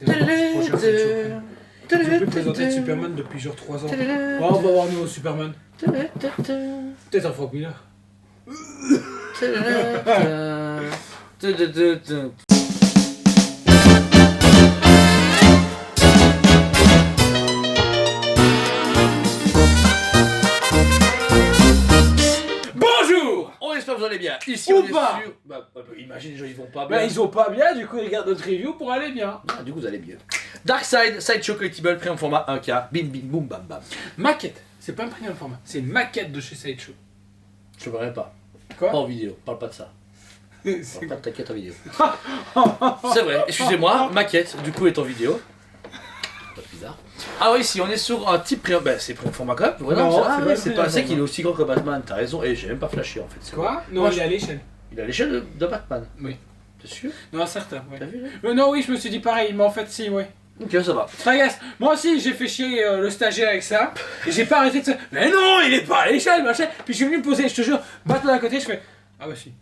Prochain Sideshow. J'ai pu présenter Superman depuis genre 3 ans. Oh, on va voir un nouveau Superman. Peut-être un Frank Miller. Bonjour. On espère que vous allez bien. Ici Ou on est pas. sur... imagine les gens ils vont pas bien. Bah, ils ont pas bien, du coup, ils regardent notre review pour aller bien. Ah, du coup vous allez mieux. Darkseid, Sideshow Collectible, premium format 1K, bim bim boum bam bam. Maquette. C'est pas un premium format, c'est une maquette de chez Sideshow. Je verrai pas. Quoi? Pas en vidéo, parle pas de ça. C'est- Parle pas de ta quête en vidéo. C'est vrai, excusez-moi, maquette du coup est en vidéo. Pas bizarre. Ah oui, si on est sur un type premium, bah c'est premium format quand même. Voilà, Non, ah, c'est ouais, pas c'est le pas premium c'est qu'il est format. aussi grand que Batman, t'as raison, et j'ai même pas flashé en fait. c'est Quoi? vrai. Non, Moi, il est à l'échelle. Il a l'échelle de Batman. Oui. T'es sûr? Non, certain, ouais. T'as vu là? Non, oui, je me suis dit pareil, mais en fait, si, ouais. Ok, ça va. Regarde, moi aussi j'ai fait chier le stagiaire avec ça, et j'ai pas arrêté de ça. Mais non, il est pas à l'échelle, machin. Puis je suis venu me poser, je te jure, Batman à côté, je fais. Ah bah si.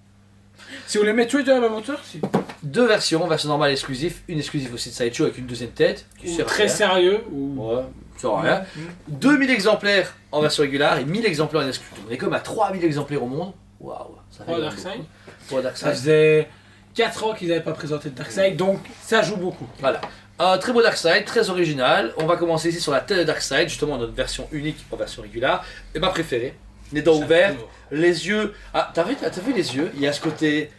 Si vous les mettez tous les deux à la même hauteur, si. Deux versions, version normale et exclusive, une exclusive aussi de Sideshow avec une deuxième tête qui Ou sert à très rien. sérieux, ou. Ouais, ça sert à rien. 2000 exemplaires en version régulière et 1000 exemplaires en exclusive. On est comme à 3000 exemplaires au monde. Waouh, ça fait Pour beaucoup. Darkseid. Pour Ça Darkseid. faisait 4 ans qu'ils n'avaient pas présenté de Darkseid, donc ça joue beaucoup. Voilà. Un très beau Darkseid, très original. On va commencer ici sur la tête de Darkseid, justement notre version unique en version régulière. Et ma préférée. Les dents ouvertes, les yeux. Ah, t'as vu les yeux? Il y a ce côté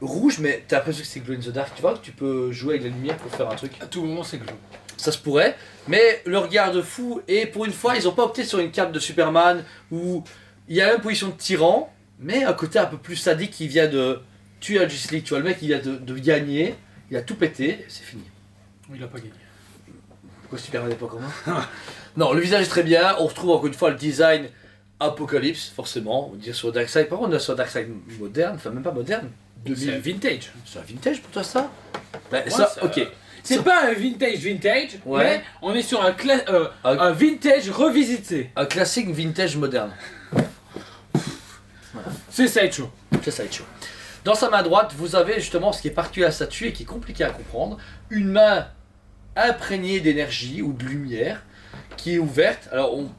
rouge, mais t'as l'impression que c'est glow in the dark. Tu vois que tu peux jouer avec la lumière pour faire un truc. À tout moment, c'est glow. Ça se pourrait, mais le regard de fou, et pour une fois, ils n'ont pas opté sur une cape de Superman où il y a une position de tyran, mais un côté un peu plus sadique qui vient de tuer la Justice League. Tu vois, le mec, il vient de gagner, il a tout pété, et c'est fini. Il a pas gagné. Pourquoi Superman n'est pas commun? Non, le visage est très bien, on retrouve encore une fois le design Apocalypse, forcément, on va dire sur Darkseid. Par contre, on est sur Darkseid moderne, enfin même pas moderne. C'est un vintage. C'est un vintage pour toi ça? Bah, Ouais, ça, ça- ok. C'est pas un vintage, Ouais. mais on est sur un Un- un vintage revisité. Un classique vintage moderne. C'est Sideshow. C'est Sideshow. Dans sa main droite, vous avez justement ce qui est particulier à la statue et qui est compliqué à comprendre. Une main imprégnée d'énergie ou de lumière qui est ouverte. Alors on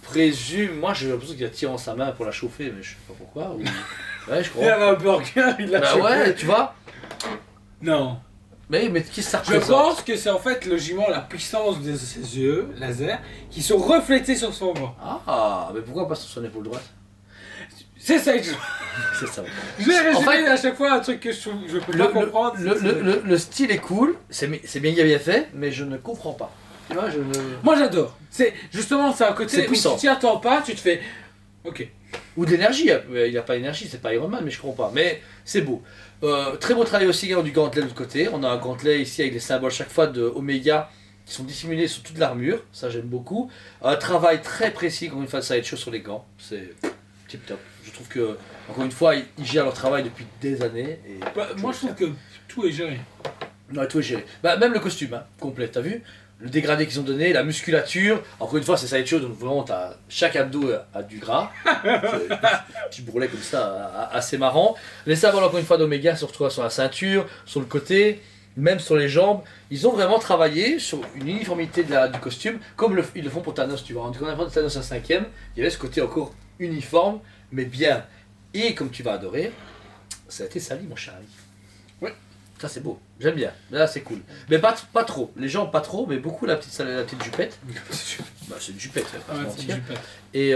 présume, moi j'ai l'impression qu'il a tiré en sa main pour la chauffer, mais je sais pas pourquoi. ou- Ouais, je Il crois. avait un burger, il l'a Bah chopé. ouais, tu vois. Non. Mais qu'est-ce que ça Je représente? pense que c'est en fait logiquement la puissance de ses yeux laser qui sont reflétés sur son bras. Ah, mais pourquoi pas sur son épaule droite? C'est Sideshow. C'est ça. Je vais En résumer fait, à chaque fois un truc que je peux pas comprendre. le style est cool, c'est bien fait, mais je ne comprends pas. Tu vois, je ne... Moi j'adore. C'est justement c'est un côté C'est où puissant. tu t'y attends pas, tu te fais. Ok. Ou de l'énergie, il n'a pas d'énergie, c'est pas Iron Man, mais je comprends pas. Mais c'est beau. Très beau travail aussi du gantelet de l'autre côté. On a un gantelet ici avec des symboles chaque fois de Omega qui sont dissimulés sur toute l'armure, ça j'aime beaucoup. Un travail très précis, encore une fois, de Sideshow sur les gants, c'est tip top. Je trouve que, encore une fois, ils gèrent leur travail depuis des années. Et Bah, moi je trouve que tout est géré. Non, tout est géré. Bah, même le costume, hein, complet, t'as vu? Le dégradé qu'ils ont donné, la musculature, encore une fois c'est Sideshow, donc vraiment t'as, chaque abdo a du gras, un petit bourrelet comme ça, assez marrant. Les symboles encore une fois d'Omega se retrouvent sur la ceinture, sur le côté, même sur les jambes. Ils ont vraiment travaillé sur une uniformité du costume, comme ils le font pour Thanos, tu vois. Quand on a fait Thanos en 5ème, il y avait ce côté encore uniforme, mais bien. Et comme tu vas adorer, ça a été sali mon chéri. Ouais. Ça c'est beau, j'aime bien, là c'est cool. Mais pas trop, les gens pas trop, mais beaucoup la petite jupette. Bah c'est une jupette, on va pas se Ouais, c'est mentir. du pète. Et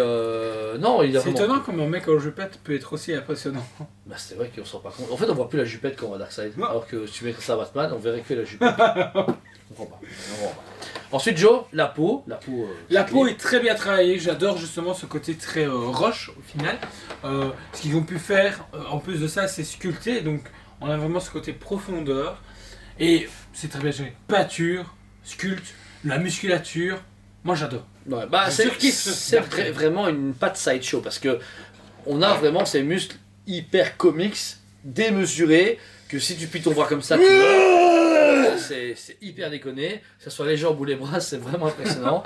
non, il a C'est vraiment... étonnant comme un mec en jupette peut être aussi impressionnant. Bah c'est vrai qu'on se rend pas compte. En fait on voit plus la jupette quand on va Darkseid. Non. Alors que si tu mets ça à Batman, on verrait que la jupette. on comprend pas. Ensuite Joe, la peau. La peau est très bien travaillée, j'adore justement ce côté très roche au final. Ce qu'ils ont pu faire, en plus de ça, c'est sculpter, donc on a vraiment ce côté profondeur. Et c'est très bien géré. Pâture, sculpte, la musculature, moi j'adore. Ouais, bah Je c'est surkiffe ce Darkseid. vraiment une patte Sideshow parce que on a vraiment ces muscles hyper comics, démesurés, que si tu plies ton bras comme ça, c'est hyper déconné, que ce soit les jambes ou les bras, c'est vraiment impressionnant.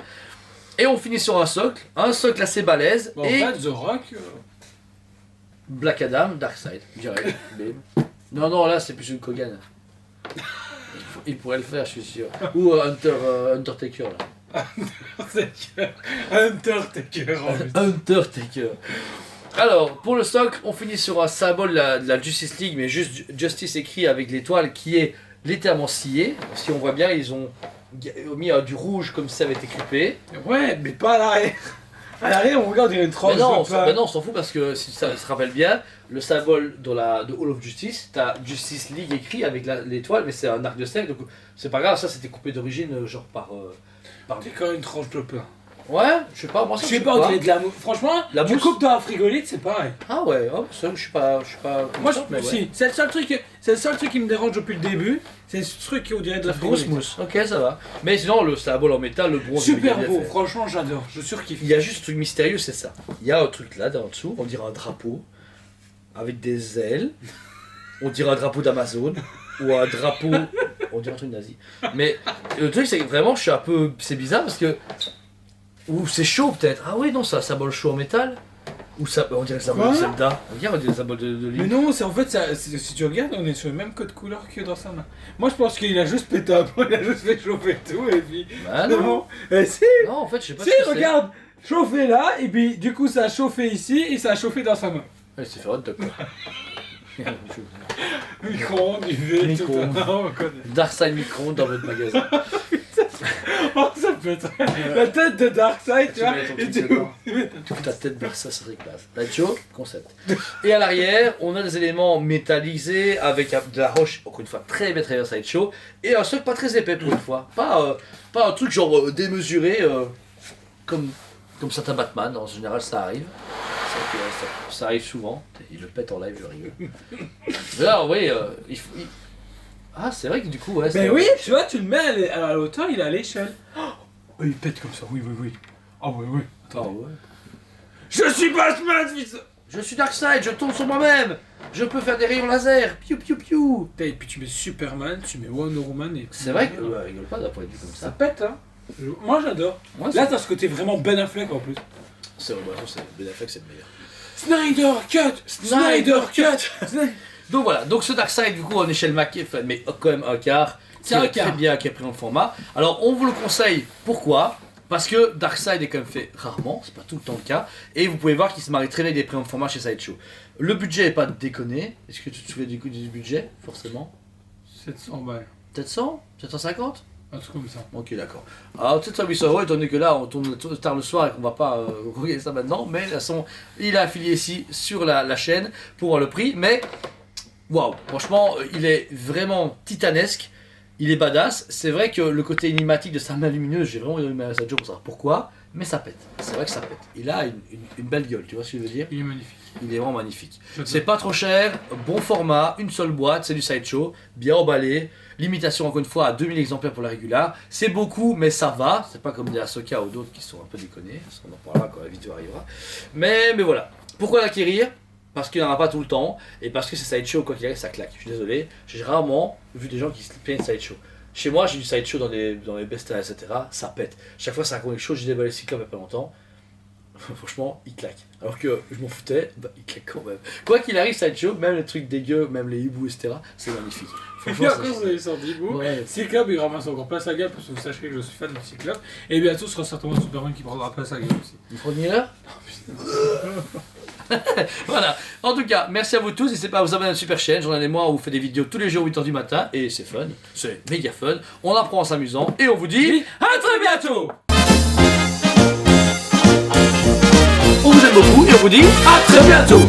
Et on finit sur un socle assez balèze, Bon, et en fait, The Rock, Black Adam, Darkseid, direct. Bim. Non, là c'est plus une Kogan. Il pourrait le faire, je suis sûr. Ou Undertaker là. Undertaker. Undertaker. Alors, pour le stock, on finit sur un symbole de la Justice League, mais juste Justice écrit avec l'étoile qui est littéralement sciée. Si on voit bien, ils ont mis du rouge comme si ça avait été crispé. Ouais, mais pas à l'arrière. À l'arrière, on regarde, il y a une tranche. Mais non, de pain. on s'en fout parce que si ça se rappelle bien, le symbole de Hall of Justice, t'as Justice League écrit avec l'étoile, mais c'est un arc de cercle, donc c'est pas grave, ça c'était coupé d'origine, genre par. C'est quand même une tranche de pain. Ouais, je sais pas, moi ça Je sais pas, on dirait de la mousse. Franchement, La tu mousse. coupes dans un frigolite, c'est pareil. Ah ouais, oh, ça, je suis pas. Moi, mais ouais. si, c'est le seul truc qui me dérange depuis le début. C'est ce truc qui on dirait de la Grosse frigolite. mousse, ok ça va. Mais sinon, le symbole en métal, le bronze. Super il est bien beau, fait. franchement, j'adore. Je surkiffe. Il y a juste un truc mystérieux, c'est ça. Il y a un truc là, en dessous, on dirait un drapeau, avec des ailes. On dirait un drapeau d'Amazon, ou un drapeau. On dirait un truc nazi. Mais le truc, c'est que vraiment, je suis un peu. C'est bizarre parce que. Ou c'est chaud peut-être. Ah oui, non, c'est un symbole chaud en métal. Ou ça, on dirait le symbole de Quoi Zelda. Regarde, on dirait le symbole de Mais Link. non, c'est en fait, si tu regardes, on est sur le même code couleur que dans sa main. Moi, je pense qu'il a juste pété un peu, il a juste fait chauffer tout, et puis. Bah c'est non. bon. Eh, si, Non, en fait, je sais pas si, ce que c'est. regarde, chauffé là, et puis du coup, ça a chauffé ici, et ça a chauffé dans sa main. Ouais, c'est fait hot dog quoi. Micro-ondes, UV, tout Micro-ondes. ça. Non, on connaît. Darkseid micro dans votre magasin. Oh, ça peut être. La tête de Darkseid, tu Tu vois. mets ton Et truc tu dedans. Ta tête Barça, ça serait classe. La Joe, concept. Et à l'arrière, on a des éléments métallisés avec de la roche, encore une fois, très bien sideshow. Et un truc pas très épais pour une fois. Pas un truc genre démesuré comme certains Batman. En général, ça arrive. Ça arrive souvent. Il le pète en live, je rigole. Mais là, oui, Ah, c'est vrai que du coup, ouais. Mais oui, tu vois, tu le mets à la hauteur, il est à l'échelle. Oh, il pète comme ça, oui. Ah, oui. Ah ouais. Je suis Batman, fils de... Je suis Darkseid, je tourne sur moi-même. Je peux faire des rayons laser. Piou piou piou. Et puis tu mets Superman, tu mets Wonder Woman et... C'est vrai que. Rigole pas d'un point de vue comme Ça ça. pète, hein. Moi, j'adore. Ouais, Là, t'as ce côté vraiment Ben Affleck en plus. c'est vrai, Ben Affleck, c'est le meilleur. Snyder Cut. Donc voilà, donc ce Darkseid du coup en échelle maquée, mais quand même un quart, C'est un qui est très quart. bien, qui est pris dans le format. Alors on vous le conseille, pourquoi ? Parce que Darkseid est quand même fait rarement, c'est pas tout le temps le cas, et vous pouvez voir qu'il se marie très bien des prix en format chez Sideshow. Le budget est pas déconné, est-ce que tu te souviens du budget, forcément ? 700 balles. Peut-être 100 750 ? Un truc comme ça. Ok, d'accord. Alors, peut-être ça 800 €, étant donné que là, on tourne tard le soir et qu'on va pas regarder ça maintenant, mais de toute façon, il est affilié ici sur la chaîne pour voir le prix, mais waouh, franchement, il est vraiment titanesque, il est badass. C'est vrai que le côté énigmatique de sa main lumineuse, j'ai vraiment aimé ça pour savoir pourquoi, mais ça pète. C'est vrai que ça pète. Il a une belle gueule, tu vois ce que je veux dire ? Il est magnifique. Il est vraiment magnifique. Je te- C'est pas trop cher, bon format, une seule boîte, c'est du Sideshow, bien emballé. Limitation encore une fois à 2000 exemplaires pour la régulière. C'est beaucoup, mais ça va. C'est pas comme des Ahsoka ou d'autres qui sont un peu déconnés. On en parlera quand la vidéo arrivera. Mais voilà. Pourquoi l'acquérir ? Parce qu'il n'y en aura pas tout le temps. Et parce que c'est Sideshow, quoi qu'il arrive, ça claque. Je suis désolé. J'ai rarement vu des gens qui se plaignent de Sideshow. Chez moi, j'ai du Sideshow dans les best-sellers, etc. Ça pète. Chaque fois, ça raconte quelque chose. J'ai déballé Cyclope il n'y a pas longtemps. Franchement, il claque. Alors que je m'en foutais, il claque quand même. Quoi qu'il arrive, Sideshow, même les trucs dégueux, même les hiboux, etc., c'est magnifique. Et Franchement, encore, vous avez sorti vous. Ouais. Cyclope, il ramasse encore pas sa gueule parce que vous sachez que je suis fan de Cyclope. Et bientôt, ce sera certainement Superman qui prendra pas sa gueule aussi. Une première. Voilà. En tout cas, merci à vous tous. N'hésitez pas à vous abonner à notre super chaîne. J'en ai moi, on vous fait des vidéos tous les jours 8h du matin. Et c'est fun. C'est méga fun. On apprend en s'amusant. Et on vous dit À très bientôt. on vous aime beaucoup et on vous dit à très bientôt.